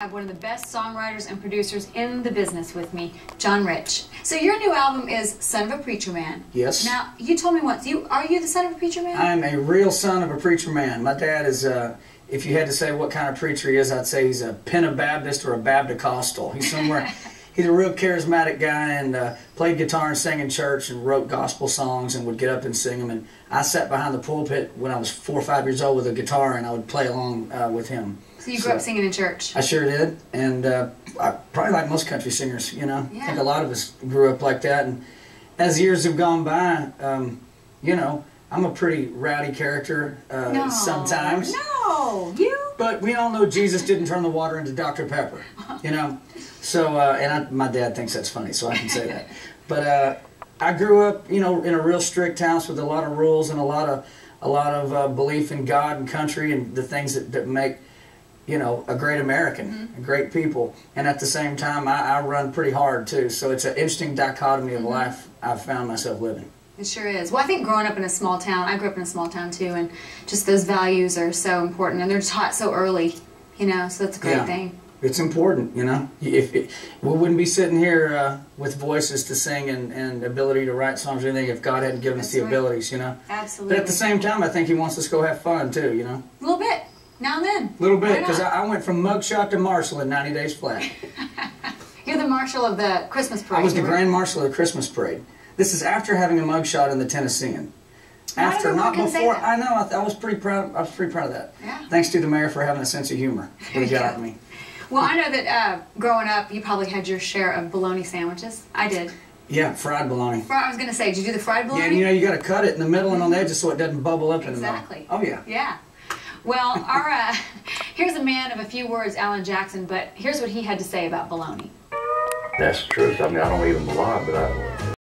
I have one of the best songwriters and producers in the business with me, John Rich. So your new album is Son of a Preacher Man. Yes. Now, you told me once, are you the son of a preacher man? I'm a real son of a preacher man. My dad is, if you had to say what kind of preacher he is, I'd say he's a Pentabaptist or a Baptist-costal. He's somewhere, he's a real charismatic guy and played guitar and sang in church and wrote gospel songs and would get up and sing them. And I sat behind the pulpit when I was 4 or 5 years old with a guitar and I would play along with him. So you grew up singing in church? I sure did, and probably like most country singers, you know. Yeah. I think a lot of us grew up like that, and as years have gone by, you know, I'm a pretty rowdy character sometimes. No, you? But we all know Jesus didn't turn the water into Dr. Pepper, you know. So, my dad thinks that's funny, so I can say that. But I grew up, you know, in a real strict house with a lot of rules and a lot of belief in God and country and the things that make, you know, a great American, a great people. And at the same time, I run pretty hard too. So it's an interesting dichotomy of life I've found myself living. It sure is. Well, I think growing up in a small town, I grew up in a small town too, and just those values are so important, and they're taught so early, you know, so that's a great thing. It's important, you know. We wouldn't be sitting here with voices to sing and ability to write songs or anything if God hadn't given us the abilities, you know. Absolutely. But at the same time, I think He wants us to go have fun too, you know. A little bit. Now and then. A little bit, because I went from mugshot to marshal in 90 days flat. You're the marshal of the Christmas parade. I was the grand marshal of the Christmas parade. This is after having a mugshot in the Tennessean. After, not before. I know. I was pretty proud. I was pretty proud of that. Yeah. Thanks to the mayor for having a sense of humor. What he got out of me. Well, I know that growing up, you probably had your share of bologna sandwiches. I did. Yeah, fried bologna. I was going to say, did you do the fried bologna? Yeah, and you know, you got to cut it in the middle and on the edges so it doesn't bubble up in the middle. Exactly. Oh yeah. Yeah. Well, here's a man of a few words, Alan Jackson, but here's what he had to say about bologna. That's the truth. I mean, I don't eat them alive, but